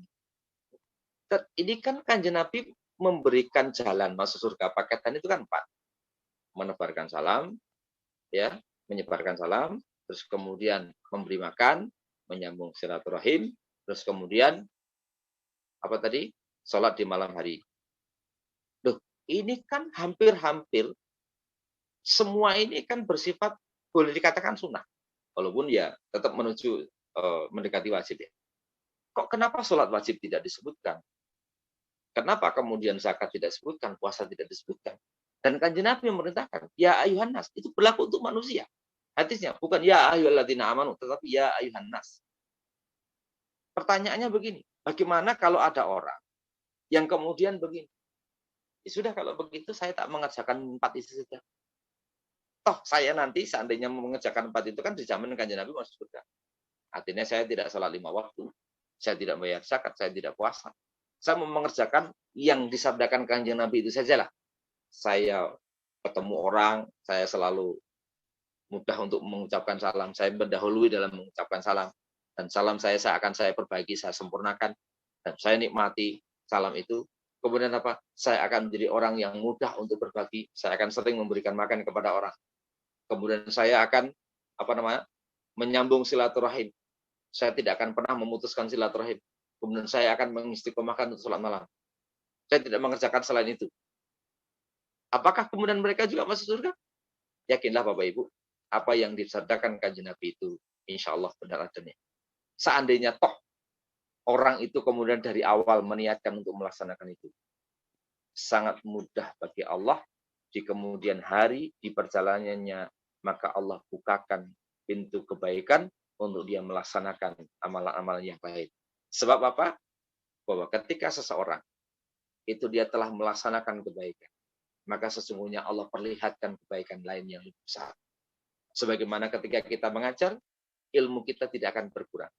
Ini kan Kanjeng Nabi memberikan jalan masuk surga, paketan itu kan 4. Menebarkan salam, ya, menyebarkan salam, terus kemudian memberi makan, menyambung silaturahim, terus kemudian apa tadi? Sholat di malam hari. Loh, ini kan hampir-hampir semua ini kan bersifat boleh dikatakan sunnah, walaupun ya tetap menuju mendekati wajib ya. Kok kenapa sholat wajib tidak disebutkan? Kenapa kemudian zakat tidak disebutkan, puasa tidak disebutkan? Dan Kanjeng Nabi memerintahkan, ya ayuhan nas, itu berlaku untuk manusia. Hadisnya bukan ya ayyuhalladzina amanu, tetapi ya ayuhan nas. Pertanyaannya begini, bagaimana kalau ada orang yang kemudian begini? Ya sudah, kalau begitu saya tak mengerjakan 4 itu saja. Toh saya nanti seandainya mengerjakan 4 itu kan dijamin Kanjeng Nabi masuk surga. Artinya saya tidak salat 5 waktu, saya tidak bayar zakat, saya tidak puasa. Saya mau mengerjakan yang disabdakan Kanjeng Nabi itu sajalah. Saya ketemu orang, saya selalu mudah untuk mengucapkan salam. Saya mendahului dalam mengucapkan salam. Dan salam saya akan saya perbaiki, saya sempurnakan. Dan saya nikmati salam itu. Kemudian apa? Saya akan menjadi orang yang mudah untuk berbagi. Saya akan sering memberikan makan kepada orang. Kemudian saya akan menyambung silaturahim. Saya tidak akan pernah memutuskan silaturahim. Kemudian saya akan mengistiqomahkan untuk sholat malam. Saya tidak mengerjakan selain itu. Apakah kemudian mereka juga masuk surga? Yakinlah Bapak Ibu, apa yang disabdakan Kanjeng Nabi itu insya Allah benar adanya. Seandainya toh orang itu kemudian dari awal meniatkan untuk melaksanakan itu, sangat mudah bagi Allah di kemudian hari, di perjalanannya, maka Allah bukakan pintu kebaikan untuk dia melaksanakan amalan-amalan yang baik. Sebab apa? Bahwa ketika seseorang itu dia telah melaksanakan kebaikan, maka sesungguhnya Allah perlihatkan kebaikan lain yang lebih besar. Sebagaimana ketika kita mengajar, ilmu kita tidak akan berkurang.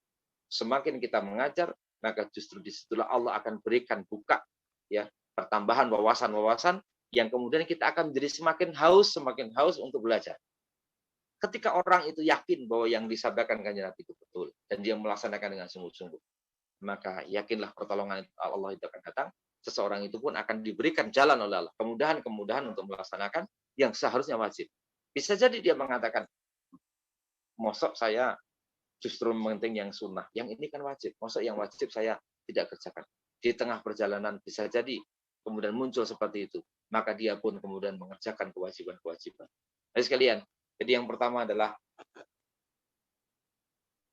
Semakin kita mengajar, maka justru disitulah Allah akan berikan buka, ya, pertambahan wawasan-wawasan yang kemudian kita akan menjadi semakin haus untuk belajar. Ketika orang itu yakin bahwa yang disabdakan Kanjeng Nabi itu betul dan dia melaksanakan dengan sungguh-sungguh, maka yakinlah pertolongan Allah itu akan datang. Seseorang itu pun akan diberikan jalan oleh Allah, kemudahan-kemudahan untuk melaksanakan yang seharusnya wajib. Bisa jadi dia mengatakan, mosok saya justru penting yang sunnah, yang ini kan wajib, mosok yang wajib saya tidak kerjakan. Di tengah perjalanan bisa jadi kemudian muncul seperti itu, maka dia pun kemudian mengerjakan kewajiban-kewajiban. Jadi sekalian, jadi yang pertama adalah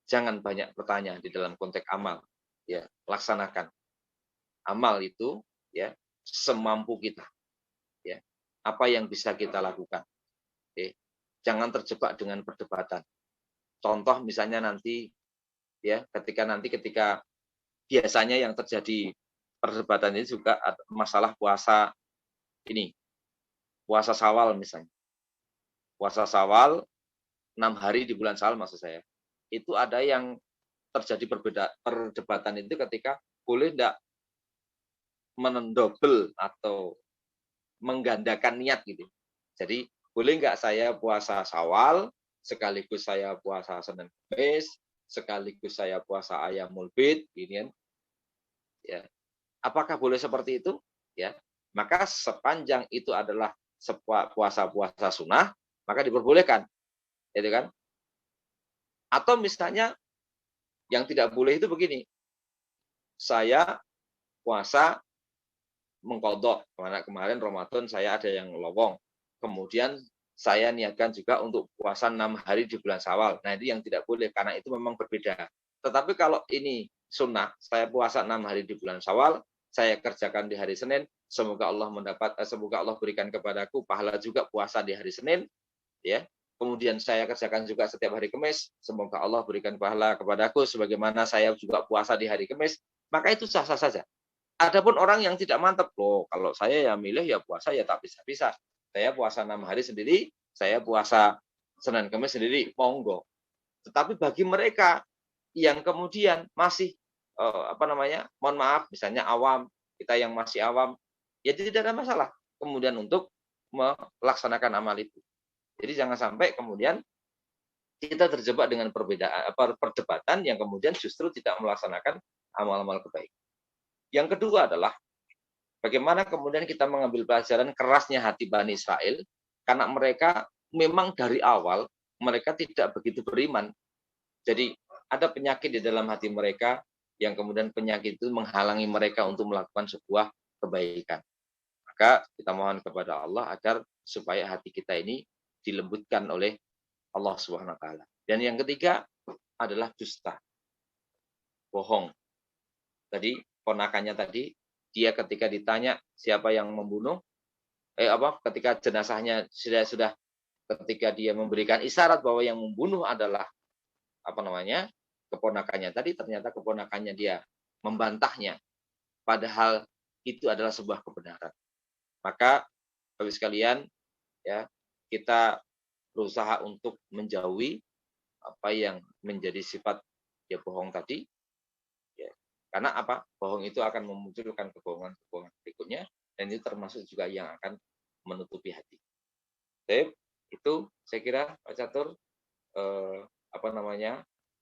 jangan banyak bertanya di dalam konteks amal, ya, laksanakan. Amal itu, ya, semampu kita, ya, apa yang bisa kita lakukan. Oke. Jangan terjebak dengan perdebatan. Contoh misalnya nanti, ya, ketika biasanya yang terjadi perdebatan ini juga masalah puasa ini, puasa Syawal misalnya, puasa Syawal 6 hari di bulan Syawal maksud saya. Itu ada yang terjadi perdebatan itu ketika boleh enggak mendobel atau menggandakan niat gitu. Jadi boleh nggak saya puasa Syawal sekaligus saya puasa Senin Kamis, sekaligus saya puasa Ayyamul Bid, gini kan. Ya. Apakah boleh seperti itu? Ya. Maka sepanjang itu adalah puasa-puasa sunnah, maka diperbolehkan. Gitu kan? Atau misalnya yang tidak boleh itu begini. Saya puasa mengkodok. Kemarin Ramadan saya ada yang lowong. Kemudian saya niatkan juga untuk puasa 6 hari di bulan Syawal. Nah, itu yang tidak boleh karena itu memang berbeda. Tetapi kalau ini sunnah, saya puasa 6 hari di bulan Syawal, saya kerjakan di hari Senin, semoga Allah berikan kepadaku pahala juga puasa di hari Senin, ya. Kemudian saya kerjakan juga setiap hari Kamis, semoga Allah berikan pahala kepadaku sebagaimana saya juga puasa di hari Kamis, maka itu sah-sah saja. Adapun orang yang tidak mantap, loh, kalau saya ya milih ya puasa ya tak bisa-bisa. Saya puasa 6 hari sendiri, saya puasa Senin Kamis sendiri, monggo. Tetapi bagi mereka yang kemudian masih mohon maaf, misalnya awam, kita yang masih awam, ya tidak ada masalah. Kemudian untuk melaksanakan amal itu. Jadi jangan sampai kemudian kita terjebak dengan perdebatan yang kemudian justru tidak melaksanakan amal-amal kebaikan. Yang kedua adalah bagaimana kemudian kita mengambil pelajaran kerasnya hati Bani Israel, karena mereka memang dari awal mereka tidak begitu beriman. Jadi ada penyakit di dalam hati mereka yang kemudian penyakit itu menghalangi mereka untuk melakukan sebuah kebaikan. Maka kita mohon kepada Allah agar supaya hati kita ini dilembutkan oleh Allah Subhanahu wa taala. Dan yang ketiga adalah dusta. Bohong. Tadi ponakannya tadi, dia ketika ditanya siapa yang membunuh, ketika jenazahnya sudah ketika dia memberikan isyarat bahwa yang membunuh adalah keponakannya tadi, ternyata keponakannya dia membantahnya, padahal itu adalah sebuah kebenaran. Maka Bapak sekalian, ya, kita berusaha untuk menjauhi apa yang menjadi sifat ya bohong tadi, ya. Karena apa? Bohong itu akan memunculkan kebohongan-kebohongan berikutnya, dan itu termasuk juga yang akan menutupi hati. Jadi, itu saya kira Pak Catur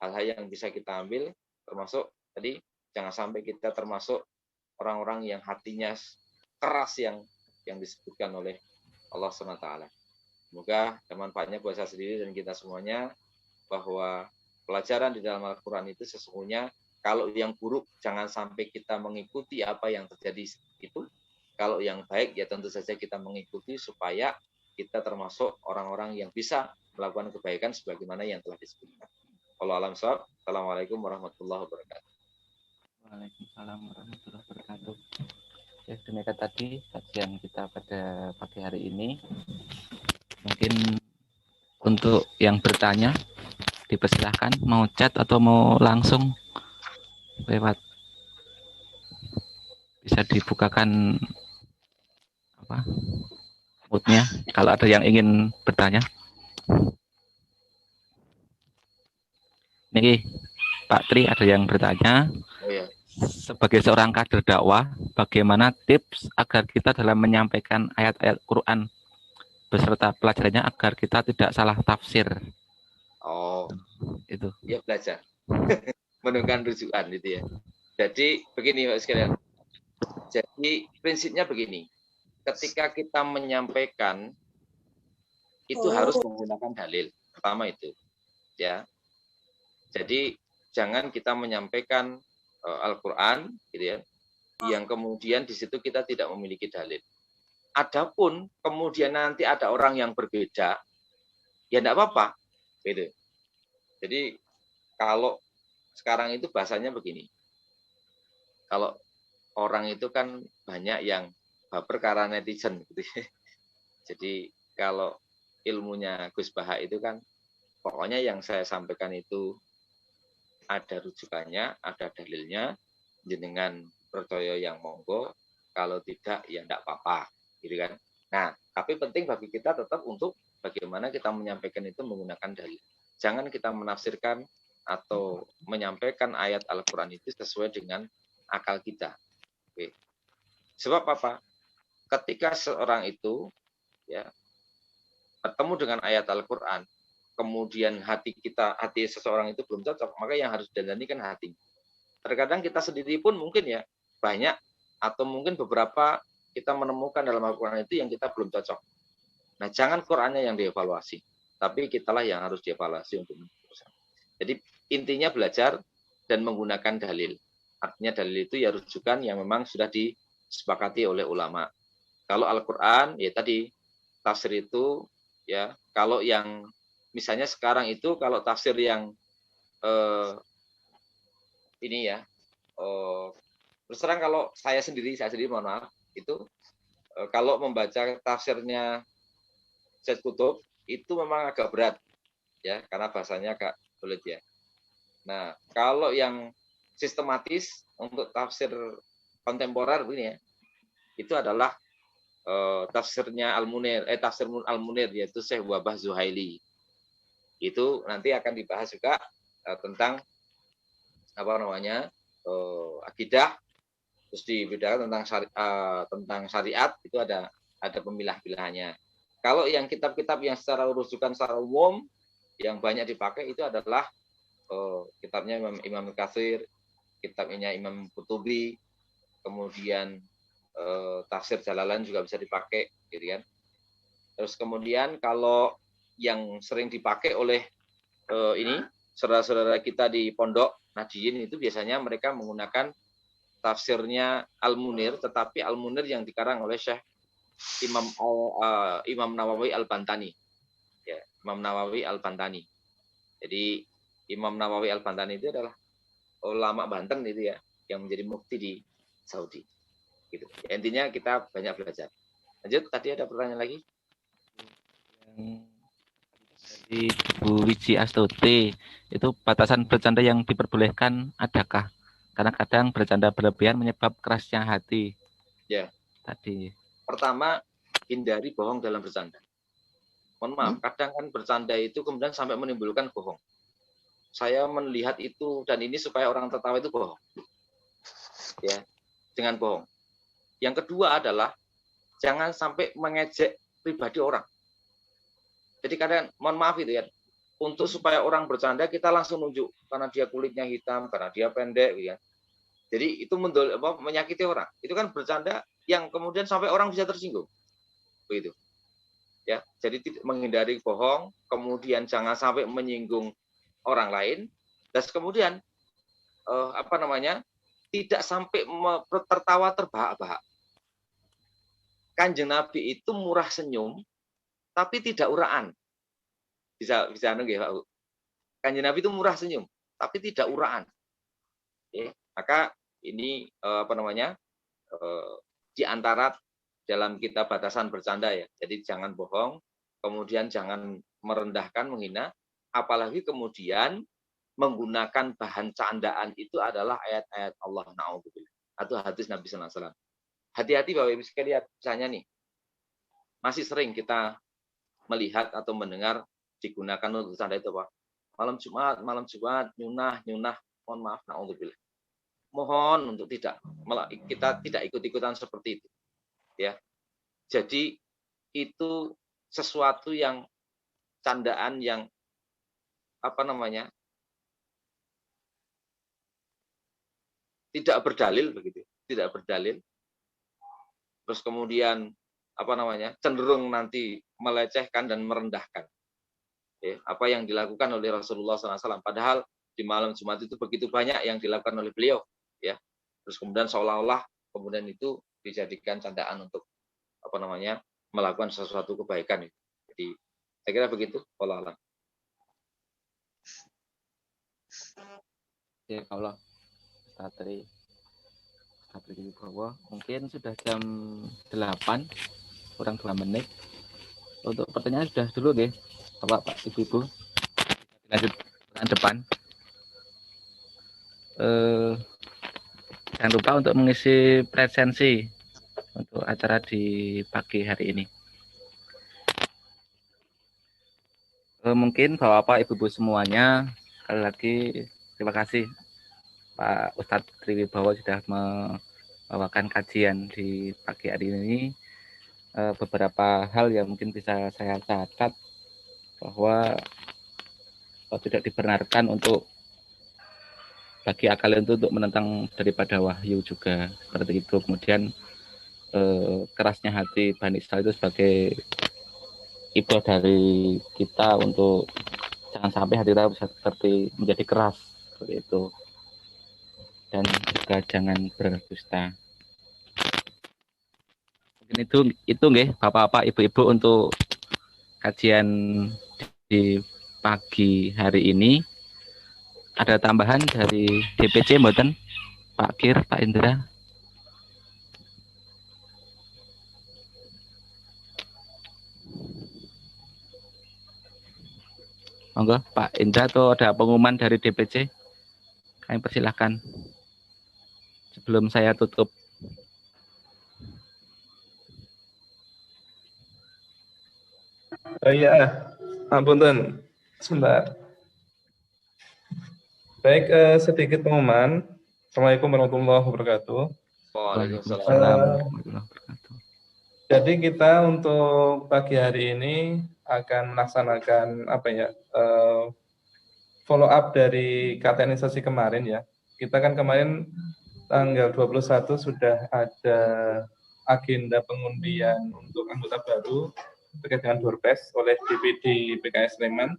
hal-hal yang bisa kita ambil, termasuk tadi jangan sampai kita termasuk orang-orang yang hatinya keras yang disebutkan oleh Allah SWT. Semoga manfaatnya buat saya sendiri dan kita semuanya, bahwa pelajaran di dalam Al-Quran itu sesungguhnya kalau yang buruk jangan sampai kita mengikuti apa yang terjadi itu. Kalau yang baik ya tentu saja kita mengikuti supaya kita termasuk orang-orang yang bisa melakukan kebaikan sebagaimana yang telah disebutkan. Wallahu a'lam bishawab. Assalamualaikum warahmatullahi wabarakatuh. Waalaikumsalam warahmatullahi wabarakatuh. Ya, demikian tadi kajian kita pada pagi hari ini. Mungkin untuk yang bertanya dipersilahkan, mau chat atau mau langsung lewat, bisa dibukakan mute-nya kalau ada yang ingin bertanya. Nih Pak Tri, ada yang bertanya. Oh ya. Sebagai seorang kader dakwah, bagaimana tips agar kita dalam menyampaikan ayat-ayat Quran beserta pelajarannya agar kita tidak salah tafsir? Oh, itu. Ya belajar. Menemukan rujukan gitu ya. Jadi begini Pak sekalian. Jadi prinsipnya begini. Ketika kita menyampaikan itu harus menggunakan dalil. Pertama itu. Ya. Jadi jangan kita menyampaikan Al-Quran gitu ya, yang kemudian di situ kita tidak memiliki dalil. Adapun kemudian nanti ada orang yang berbeda, ya enggak apa-apa. Gitu. Jadi kalau sekarang itu bahasanya begini. Kalau orang itu kan banyak yang baper karena netizen gitu. Jadi kalau ilmunya Gus Baha itu kan pokoknya yang saya sampaikan itu ada rujukannya, ada dalilnya, jenengan percaya yang monggo, kalau tidak ya enggak apa-apa, gitu kan. Nah, tapi penting bagi kita tetap untuk bagaimana kita menyampaikan itu menggunakan dalil. Jangan kita menafsirkan atau menyampaikan ayat Al-Quran itu sesuai dengan akal kita. Oke. Sebab apa? Ketika seorang itu ya bertemu dengan ayat Al-Quran, kemudian hati seseorang itu belum cocok, maka yang harus dandani kan hati. Terkadang kita sendiri pun mungkin ya banyak atau mungkin beberapa kita menemukan dalam Al-Quran itu yang kita belum cocok. Nah, jangan Qurannya yang dievaluasi, tapi kitalah yang harus dievaluasi untuk meneruskan. Jadi intinya belajar dan menggunakan dalil. Artinya dalil itu ya rujukan yang memang sudah disepakati oleh ulama. Kalau Al-Quran ya tadi tafsir itu ya kalau yang misalnya sekarang itu kalau tafsir yang ini ya terus terang kalau saya sendiri mohon maaf itu kalau membaca tafsirnya Syed Qutb itu memang agak berat ya karena bahasanya agak sulit ya. Nah, kalau yang sistematis untuk tafsir kontemporer ini ya itu adalah tafsirnya Al-Munir, tafsir Al-Munir yaitu Syekh Wahbah Zuhaili. Itu nanti akan dibahas juga tentang apa namanya akidah, terus dibedakan tentang syariat itu ada pemilah-pilahnya. Kalau yang kitab-kitab yang secara rujukan secara umum yang banyak dipakai itu adalah kitabnya Imam Katsir, kitabnya Imam Qutubi, kemudian tafsir Jalalain juga bisa dipakai, gitu kan. Terus kemudian kalau yang sering dipakai oleh ini saudara-saudara kita di pondok Nahdiyin itu biasanya mereka menggunakan tafsirnya Al-Munir, tetapi Al-Munir yang dikarang oleh Syekh Imam Nawawi Al-Bantani. Ya, Imam Nawawi Al-Bantani. Jadi Imam Nawawi Al-Bantani itu adalah ulama Banten itu ya, yang menjadi mufti di Saudi. Gitu. Ya, intinya kita banyak belajar. Lanjut, tadi ada pertanyaan lagi? Dari Bu Wiji Astuti, itu batasan bercanda yang diperbolehkan adakah? Karena kadang bercanda berlebihan menyebab kerasnya hati. Ya. Tadi. Pertama, hindari bohong dalam bercanda. Mohon maaf, kadang kan bercanda itu kemudian sampai menimbulkan bohong. Saya melihat itu dan ini supaya orang tertawa itu bohong. Ya, dengan bohong. Yang kedua adalah jangan sampai mengejek pribadi orang. Jadi kadang, mohon maaf itu ya, untuk supaya orang bercanda kita langsung nunjuk karena dia kulitnya hitam, karena dia pendek, ya. Jadi itu menyakiti orang. Itu kan bercanda yang kemudian sampai orang bisa tersinggung, begitu. Ya, jadi menghindari bohong, kemudian jangan sampai menyinggung orang lain, dan kemudian tidak sampai tertawa terbahak-bahak. Kanjeng Nabi itu murah senyum, tapi tidak uraan. Bisa nggih Pak. Kanjeng Nabi itu murah senyum, tapi tidak uraan. Oke, maka ini di antara dalam kita batasan bercanda ya. Jadi jangan bohong, kemudian jangan merendahkan, menghina, apalagi kemudian menggunakan bahan candaan itu adalah ayat-ayat Allah na'udzubillah atau hadis Nabi sallallahu alaihi wasallam. Hati-hati Bapak Ibu sekalian, misalnya nih, masih sering kita melihat atau mendengar digunakan untuk canda itu Pak. Malam Jumat, nyunah, mohon maaf, na'udzubillah. Mohon untuk kita tidak ikut-ikutan seperti itu. Ya. Jadi itu sesuatu yang candaan yang tidak berdalil begitu, tidak berdalil. Terus kemudian cenderung nanti melecehkan dan merendahkan. Ya, apa yang dilakukan oleh Rasulullah SAW. Padahal di malam Jumat itu begitu banyak yang dilakukan oleh beliau. Ya, terus kemudian seolah-olah kemudian itu dijadikan candaan untuk melakukan sesuatu kebaikan. Jadi saya kira begitu. Wallahu a'lam. Ya Allah, Ustadz Wibowo, mungkin sudah jam 8 kurang 2 menit. Untuk pertanyaan sudah dulu deh, Bapak, Ibu-ibu. Lanjut pertanyaan depan. Jangan lupa untuk mengisi presensi untuk acara di pagi hari ini. Mungkin Bapak, Ibu-ibu semuanya, sekali lagi terima kasih Pak Ustadz Triwibowo sudah membawakan kajian di pagi hari ini. Beberapa hal yang mungkin bisa saya catat bahwa tidak dibenarkan untuk bagi akal itu untuk menentang daripada wahyu juga seperti itu. Kemudian kerasnya hati Bani Israil itu sebagai ibadah dari kita untuk jangan sampai hati kita bisa seperti menjadi keras seperti itu, dan juga jangan berdusta. Mungkin itu nggih bapak-bapak ibu-ibu untuk kajian di pagi hari ini. Ada tambahan dari DPC mboten? Pak Kir, Pak Indra? Monggo, Pak Indra, atau ada pengumuman dari DPC? Kami persilahkan sebelum saya tutup. Iya, ampunten, sebentar. Baik, sedikit pengumuman. Assalamualaikum warahmatullahi wabarakatuh. Waalaikumsalam. Jadi kita untuk pagi hari ini akan melaksanakan follow up dari KTNisasi kemarin ya. Kita kan kemarin tanggal 21 sudah ada agenda pengundian untuk anggota baru terkait dengan Doorpass oleh DPD PKS Sleman.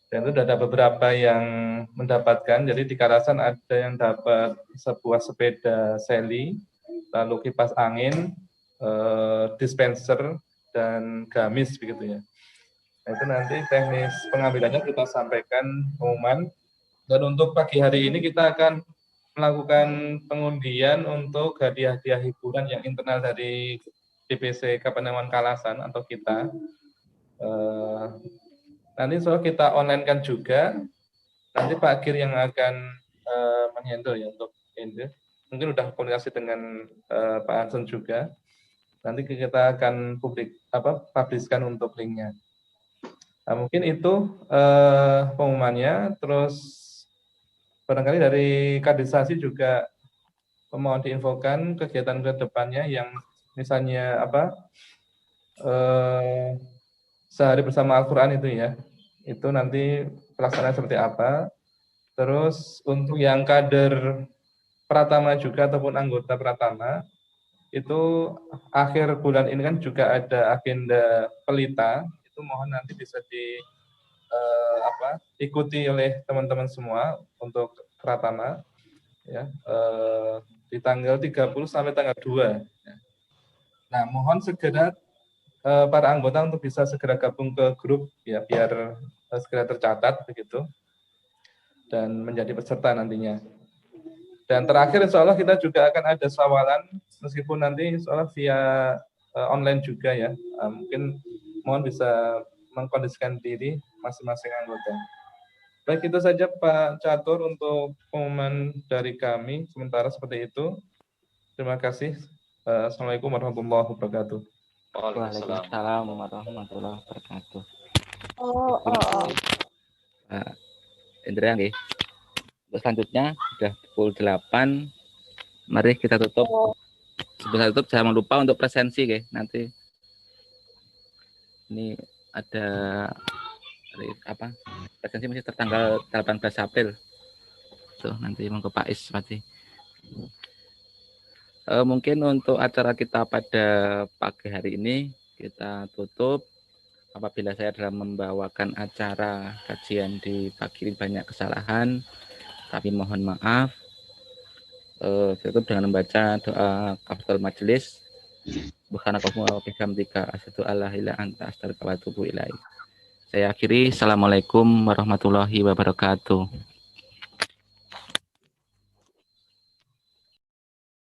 Dan itu sudah ada beberapa yang mendapatkan. Jadi di Karasan ada yang dapat sebuah sepeda Sally, lalu kipas angin, dispenser, dan gamis begitu ya. Nah, itu nanti teknis pengambilannya kita sampaikan pengumuman. Dan untuk pagi hari ini kita akan melakukan pengundian untuk hadiah-hadiah hiburan yang internal dari DPC Kapanewon Kalasan atau kita. Nanti soal kita online kan juga. Nanti Pak Gir yang akan menghandle ya untuk ini. Mungkin udah komunikasi dengan Pak Hansen juga. Nanti kita akan publiskan untuk linknya. Nah, mungkin itu pengumumannya. Terus barangkali dari kaderisasi juga mohon diinfokan kegiatan ke depannya yang misalnya sehari bersama Al-Quran itu ya. Itu nanti pelaksanaan seperti apa. Terus untuk yang kader Pratama juga ataupun anggota Pratama, itu akhir bulan ini kan juga ada agenda pelita. Itu mohon nanti bisa ikuti oleh teman-teman semua untuk Pratama ya, di tanggal 30 sampai tanggal 2. Nah, mohon segera para anggota untuk bisa segera gabung ke grup ya, biar segera tercatat begitu dan menjadi peserta nantinya. Dan terakhir insya Allah kita juga akan ada sawalan meskipun nanti insya Allah via online juga ya. Mungkin mohon bisa mengkondisikan diri masing-masing anggota. Baik, itu saja Pak Catur untuk pengumuman dari kami sementara seperti itu. Terima kasih. Assalamualaikum warahmatullahi wabarakatuh. Waalaikumsalam warahmatullahi wabarakatuh. Indra nggih. Selanjutnya sudah pukul 8. Mari kita tutup. Sebelum tutup jangan lupa untuk presensi nggih. Nanti ini ada presensi masih tertanggal 18 April. Tuh nanti monggo Pak Is pasti. Mungkin untuk acara kita pada pagi hari ini kita tutup. Apabila saya dalam membawakan acara kajian di pagi ini banyak kesalahan, kami mohon maaf. Tutup dengan membaca doa kafaratul majelis. Subhanakallahumma wa bihamdika asyhadu an la ilaha illa anta astaghfiruka wa atubu ilaik. Saya akhiri. Assalamualaikum warahmatullahi wabarakatuh.